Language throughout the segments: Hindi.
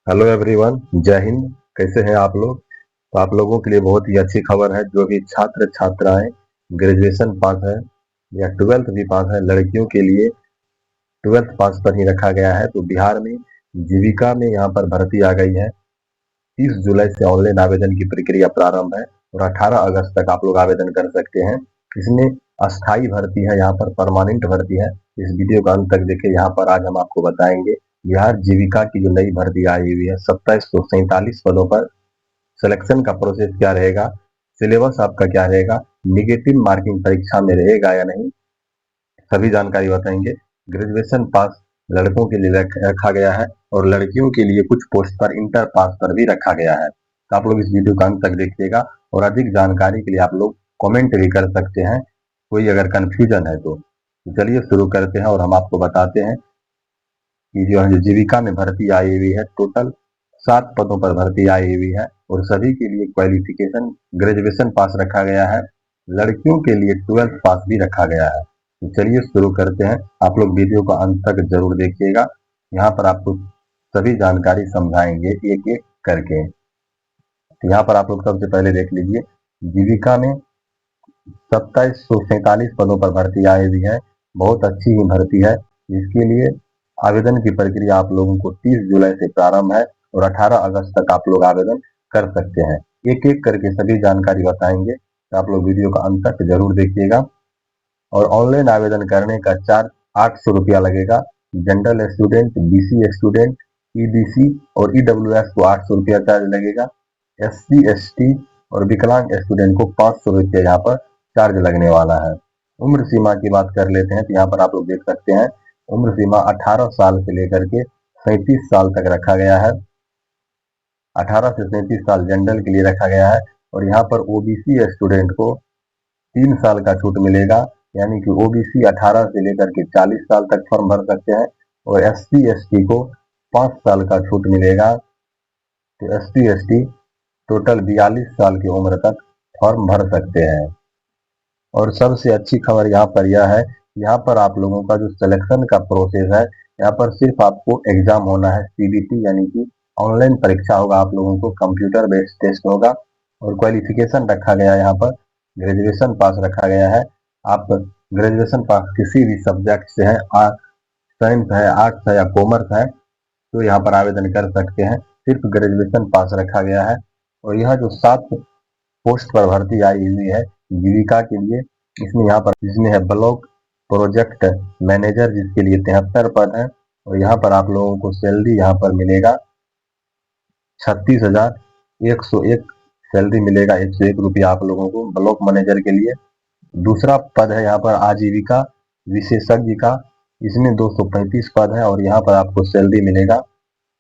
हेलो एवरीवन, जय हिंद। कैसे हैं आप लोग? तो आप लोगों के लिए बहुत ही अच्छी खबर है। जो भी छात्र छात्राएं ग्रेजुएशन पास है या ट्वेल्थ भी पास है, लड़कियों के लिए ट्वेल्थ पास पर ही रखा गया है। तो बिहार में जीविका में यहाँ पर भर्ती आ गई है। 30 जुलाई से ऑनलाइन आवेदन की प्रक्रिया प्रारंभ है और 18 अगस्त तक आप लोग आवेदन कर सकते हैं। इसमें अस्थाई भर्ती है, यहाँ पर परमानेंट भर्ती है। इस वीडियो का अंत तक देखिए, यहाँ पर आज हम आपको बताएंगे बिहार जीविका की जो नई भर्ती आई हुई है 2747 पदों पर। सिलेक्शन का प्रोसेस क्या रहेगा, सिलेबस आपका क्या रहेगा, निगेटिव मार्किंग परीक्षा में रहेगा या नहीं, सभी जानकारी बताएंगे। ग्रेजुएशन पास लड़कों के लिए रखा गया है और लड़कियों के लिए कुछ पोस्ट पर इंटर पास पर भी रखा गया है। तो आप लोग इस वीडियो का अंत तक देखिएगा और अधिक जानकारी के लिए आप लोग कमेंट भी कर सकते हैं, कोई अगर कंफ्यूजन है तो। चलिए शुरू करते हैं और हम आपको बताते हैं कि जो है जीविका में भर्ती आई हुई है। टोटल 7 पदों पर भर्ती आई हुई है और सभी के लिए क्वालिफिकेशन ग्रेजुएशन पास रखा गया है। लड़कियों के लिए 12th पास भी रखा गया है। तो चलिए शुरू करते हैं। आप लोग वीडियो को अंत तक जरूर देखिएगा, यहाँ पर आपको सभी जानकारी समझाएंगे एक एक करके। तो यहाँ पर आप लोग सबसे पहले देख लीजिए, जीविका में 2747 पदों पर भर्ती आई हुई है। बहुत अच्छी ही भर्ती है। इसके लिए आवेदन की प्रक्रिया आप लोगों को 30 जुलाई से प्रारंभ है और 18 अगस्त तक आप लोग आवेदन कर सकते हैं। एक एक करके सभी जानकारी बताएंगे, तो आप लोग वीडियो का अंत तक जरूर देखिएगा। और ऑनलाइन आवेदन करने का चार्ज 800 रुपया लगेगा। General student, BC student, EBC और ईडब्ल्यूएस को 800 रुपया चार्ज लगेगा। एससी, एसटी और विकलांग स्टूडेंट को 500 रुपया यहाँ पर चार्ज लगने वाला है। उम्र सीमा की बात कर लेते हैं, तो यहाँ पर आप लोग देख सकते हैं उम्र सीमा 18 साल से लेकर के 37 साल तक रखा गया है। 18 से 37 साल जनरल के लिए रखा गया है और यहाँ पर ओबीसी स्टूडेंट को 3 साल का छूट मिलेगा, यानी कि ओबीसी 18 से लेकर के 40 साल तक फॉर्म भर सकते हैं और एससी एसटी को 5 साल का छूट मिलेगा। तो एससी एसटी टोटल 42 साल की उम्र तक फॉर्म भर सकते हैं। और सबसे अच्छी खबर यहाँ पर यह है, यहाँ पर आप लोगों का जो सिलेक्शन का प्रोसेस है, यहाँ पर सिर्फ आपको एग्जाम होना है, सीबीटी यानी कि ऑनलाइन परीक्षा होगा। आप लोगों को कंप्यूटर बेस्ड टेस्ट होगा और क्वालिफिकेशन रखा गया है, यहाँ पर ग्रेजुएशन पास रखा गया है। आप ग्रेजुएशन पास किसी भी सब्जेक्ट से है, साइंस है, आर्ट्स है या कॉमर्स है, तो यहाँ पर आवेदन कर सकते हैं। सिर्फ ग्रेजुएशन पास रखा गया है। और यह जो 7 पोस्ट पर भर्ती आई हुई है जीविका के लिए, इसमें यहाँ पर इसमें है ब्लॉक प्रोजेक्ट मैनेजर, जिसके लिए 73 पद है और यहाँ पर आप लोगों को सैलरी यहाँ पर मिलेगा 36,101 सैलरी मिलेगा, 101 रुपया आप लोगों को ब्लॉक मैनेजर के लिए। दूसरा पद है यहाँ पर आजीविका विशेषज्ञ का, इसमें 235 पद है और यहाँ पर आपको सैलरी मिलेगा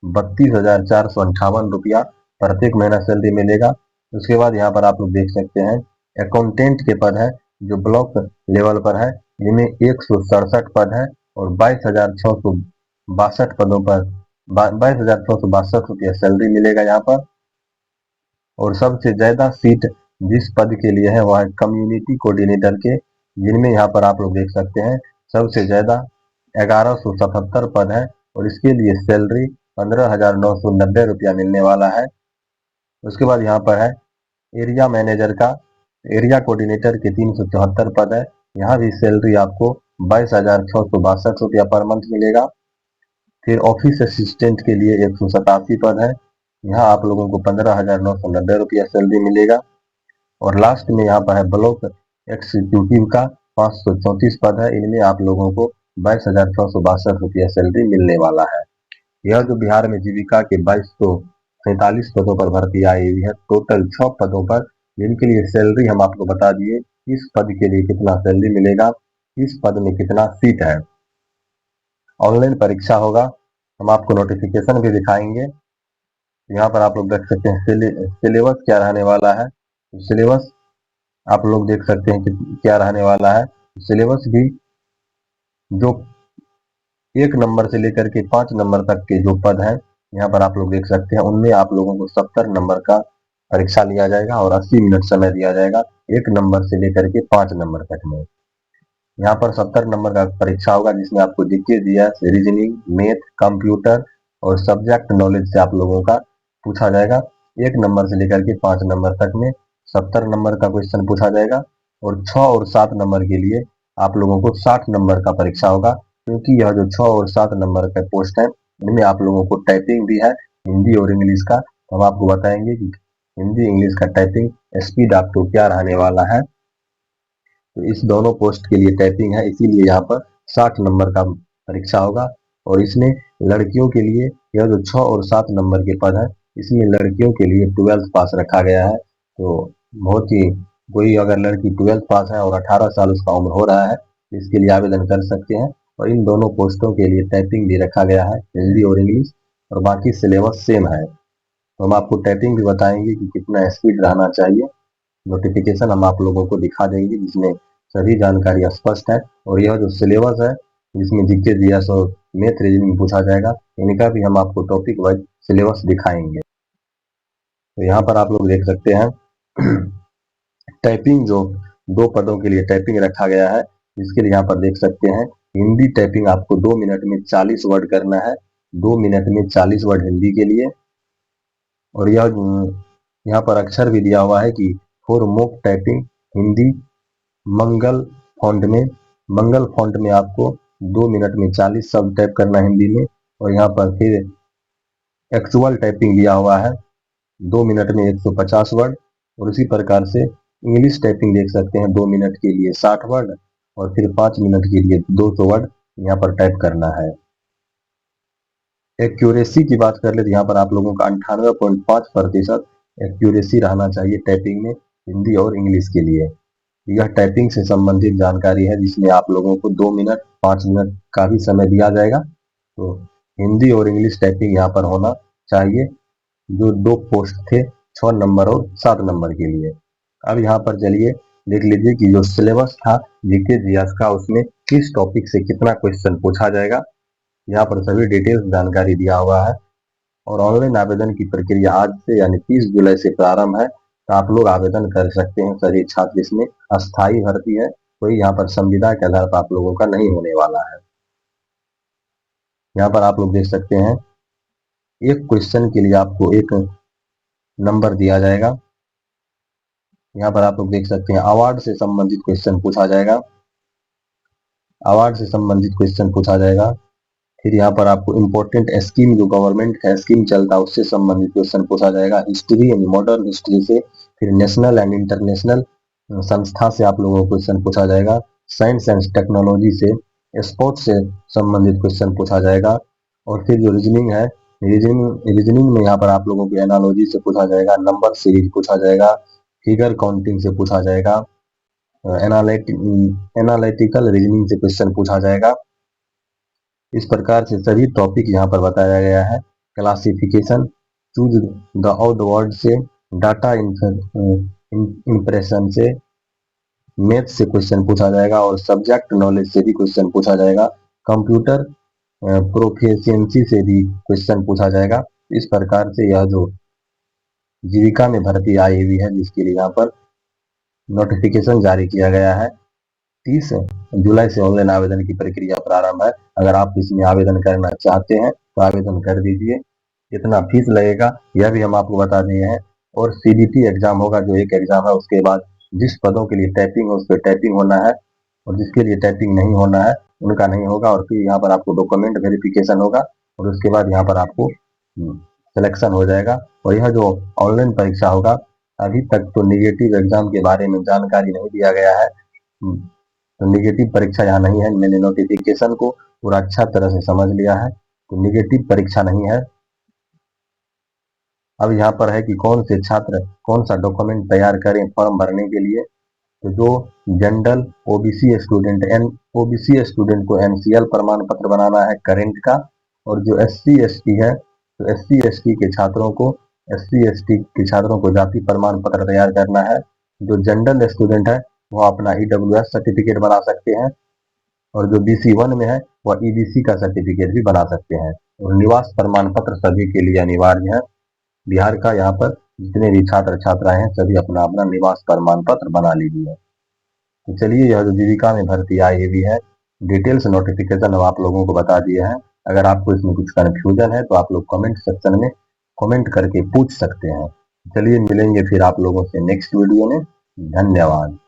32,458 रुपया प्रत्येक महीना सैलरी मिलेगा। उसके बाद यहाँ पर आप लोग देख सकते हैं अकाउंटेंट के पद है जो ब्लॉक लेवल पर है, इनमें 167 पद है और 22,662 पदों पर 22,662 रुपया सैलरी मिलेगा यहाँ पर। और सबसे ज्यादा सीट जिस पद के लिए है वह है कम्युनिटी कोऑर्डिनेटर के, जिनमें यहाँ पर आप लोग देख सकते हैं सबसे ज्यादा 1177 पद है और इसके लिए सैलरी 15,990 रुपया मिलने वाला है। उसके बाद यहाँ पर है एरिया मैनेजर का, एरिया कोऑर्डिनेटर के 374 पद है, यहाँ भी सैलरी आपको 22,662 रुपया पर मंथ मिलेगा। फिर ऑफिस असिस्टेंट के लिए 187 पद है, यहाँ आप लोगों को 15,990 रुपया सैलरी मिलेगा। और लास्ट में यहाँ पर है ब्लॉक एग्जीक्यूटिव का 534 पद है, इनमें आप लोगों को 22,662 रुपया सैलरी मिलने वाला है। यह जो बिहार में जीविका के 2247 पदों पर भर्ती आई हुई है, टोटल 6 पदों पर, जिनके लिए सैलरी हम आपको बता दिए। इस पद के लिए कितना सैलरी मिलेगा, इस पद में कितना सीट है। ऑनलाइन परीक्षा होगा, हम आपको नोटिफिकेशन भी दिखाएंगे। यहाँ पर आप लोग देख सकते हैं सिलेबस क्या रहने वाला है। सिलेबस आप लोग देख सकते हैं कि क्या रहने वाला है। सिलेबस भी जो 1 नंबर से लेकर के 5 नंबर तक के जो पद हैं, यहाँ पर आप लोग देख सकते हैं, उनमें आप लोगों को 70 नंबर का परीक्षा लिया जाएगा और 80 मिनट समय दिया जाएगा 1 नंबर से लेकर के 5 नंबर तक में। यहाँ पर 70 नंबर का परीक्षा होगा, जिसमें आपको GK, GS, reasoning, math, computer और सब्जेक्ट नॉलेज से आप लोगों का पूछा जाएगा। 1 नंबर से लेकर के 5 नंबर तक में 70 नंबर का क्वेश्चन पूछा जाएगा और 6 और 7 नंबर के लिए आप लोगों को 60 नंबर का परीक्षा होगा, क्योंकि यह जो 6 और 7 नंबर का पोस्ट है इनमें आप लोगों को टाइपिंग भी है हिंदी और इंग्लिश का। तो हम आपको बताएंगे कि हिंदी इंग्लिश का टाइपिंग स्पीड आपको क्या रहने वाला है। तो इस दोनों पोस्ट के लिए टाइपिंग है, इसीलिए यहाँ पर 60 नंबर का परीक्षा होगा। और इसमें लड़कियों के लिए यह जो 6 और 7 नंबर के पद है इसमें लड़कियों के लिए 12th पास रखा गया है। तो बहुत ही कोई अगर लड़की 12th पास है और 18 साल उसका उम्र हो रहा है तो इसके लिए आवेदन कर सकते हैं। और इन दोनों पोस्टों के लिए टाइपिंग भी रखा गया है हिंदी और इंग्लिश, और बाकी सिलेबस सेम है। तो हम आपको टाइपिंग भी बताएंगे कि कितना स्पीड रहना चाहिए। नोटिफिकेशन हम आप लोगों को दिखा देंगे जिसमें सभी जानकारी स्पष्ट है। और यह जो सिलेबस है जिसमें जीके जीएस और मैथ रीजनिंग पूछा जाएगा इनका भी हम आपको टॉपिक वाइज सिलेबस दिखाएंगे। तो यहाँ पर आप लोग देख सकते हैं टाइपिंग जो 2 पदों के लिए टाइपिंग रखा गया है, जिसके लिए यहाँ पर देख सकते हैं हिंदी टाइपिंग आपको 2 मिनट में 40 वर्ड करना है, 2 मिनट में 40 वर्ड हिंदी के लिए। और यह यहाँ पर अक्षर भी दिया हुआ है कि for mock typing Hindi Mangal font में, मंगल फॉन्ट में आपको 2 मिनट में 40 शब्द टाइप करना है हिंदी में। और यहाँ पर फिर एक्चुअल टाइपिंग दिया हुआ है 2 मिनट में 150 वर्ड। और उसी प्रकार से इंग्लिश टाइपिंग देख सकते हैं 2 मिनट के लिए 60 वर्ड और फिर 5 मिनट के लिए 200 वर्ड यहाँ पर टाइप करना है। एक्यूरेसी की बात कर ले तो यहाँ पर आप लोगों का 98.5% एक्यूरेसी रहना चाहिए टाइपिंग में हिंदी और इंग्लिश के लिए। यह टाइपिंग से संबंधित जानकारी है जिसमें आप लोगों को 2 मिनट 5 मिनट का भी समय दिया जाएगा। तो हिंदी और इंग्लिश टाइपिंग यहाँ पर होना चाहिए। जो 2 पोस्ट थे 6 नंबर और 7 नंबर के लिए। अब यहाँ पर चलिए देख लीजिए कि जो सिलेबस था जीके जीएस का उसमें किस टॉपिक से कितना क्वेश्चन पूछा जाएगा। यहाँ पर सभी डिटेल्स जानकारी दिया हुआ है। और ऑनलाइन आवेदन की प्रक्रिया आज से यानी 30 जुलाई से प्रारंभ है। तो आप लोग आवेदन कर सकते हैं सभी छात्र। इसमें अस्थायी भर्ती है, कोई यहाँ पर संविदा के आधार पर आप लोगों का नहीं होने वाला है। यहाँ पर आप लोग देख सकते हैं एक क्वेश्चन के लिए आपको 1 नंबर दिया जाएगा। यहाँ पर आप लोग देख सकते हैं अवार्ड से संबंधित क्वेश्चन पूछा जाएगा, अवार्ड से संबंधित क्वेश्चन पूछा जाएगा। फिर यहाँ पर आपको इम्पोर्टेंट स्कीम जो गवर्नमेंट का स्कीम चलता है उससे संबंधित क्वेश्चन पूछा जाएगा, हिस्ट्री यानी मॉडर्न हिस्ट्री से। फिर नेशनल एंड इंटरनेशनल संस्था से आप लोगों को क्वेश्चन पूछा जाएगा, साइंस एंड टेक्नोलॉजी से, स्पोर्ट्स से संबंधित क्वेश्चन पूछा जाएगा। और फिर जो रीजनिंग है रीजनिंग में यहाँ पर आप लोगों को एनालॉजी से पूछा जाएगा, नंबर सीरीज पूछा जाएगा, फिगर काउंटिंग से पूछा जाएगा, एनालिटिकल रीजनिंग से क्वेश्चन पूछा जाएगा। इस प्रकार से सभी टॉपिक यहाँ पर बताया गया है। Classification, choose the odd word से, डाटा इंप्रेशन से, मैथ से क्वेश्चन पूछा जाएगा और सब्जेक्ट नॉलेज से भी क्वेश्चन पूछा जाएगा, कंप्यूटर प्रोफिशिएंसी से भी क्वेश्चन पूछा जाएगा। इस प्रकार से यह जो जीविका में भर्ती आई हुई है जिसके लिए यहाँ पर नोटिफिकेशन जारी किया गया है। 30 जुलाई से ऑनलाइन आवेदन की प्रक्रिया प्रारंभ है। अगर आप इसमें आवेदन करना चाहते हैं तो आवेदन कर दीजिए। कितना फीस लगेगा यह भी हम आपको बता दिए हैं। और सीबीटी एग्जाम होगा जो एक एग्जाम है, उसके बाद जिस पदों के लिए टाइपिंग है उस पर टाइपिंग होना है और जिसके लिए टाइपिंग नहीं होना है उनका नहीं होगा। और फिर यहाँ पर आपको डॉक्यूमेंट वेरिफिकेशन होगा और उसके बाद यहाँ पर आपको सिलेक्शन हो जाएगा। और यह जो ऑनलाइन परीक्षा होगा अभी तक तो निगेटिव एग्जाम के बारे में जानकारी नहीं दिया गया है, तो निगेटिव परीक्षा यहाँ नहीं है। मैंने नोटिफिकेशन को पूरा अच्छा तरह से समझ लिया है, तो निगेटिव परीक्षा नहीं है। अब यहाँ पर है कि कौन से छात्र कौन सा डॉक्यूमेंट तैयार करें फॉर्म भरने के लिए। तो जो जनरल ओबीसी स्टूडेंट को एनसीएल प्रमाण पत्र बनाना है करेंट का। और जो एससी एसटी है तो एससी एसटी के छात्रों को जाति प्रमाण पत्र तैयार करना है। जो जनरल स्टूडेंट है वो अपना ईडब्ल्यूएस सर्टिफिकेट बना सकते हैं और जो BC1 में है वह ईबीसी का सर्टिफिकेट भी बना सकते हैं। और निवास प्रमाण पत्र सभी के लिए अनिवार्य है। बिहार का यहाँ पर जितने भी छात्र छात्राएं हैं सभी अपना अपना निवास प्रमाण पत्र बना लीजिए। तो चलिए यह जो जीविका में भर्ती आई हुई है डिटेल्स नोटिफिकेशन हम आप लोगों को बता दिए हैं। अगर आपको इसमें कुछ कंफ्यूजन है तो आप लोग कमेंट सेक्शन में कमेंट करके पूछ सकते हैं। चलिए मिलेंगे फिर आप लोगों से नेक्स्ट वीडियो में। धन्यवाद।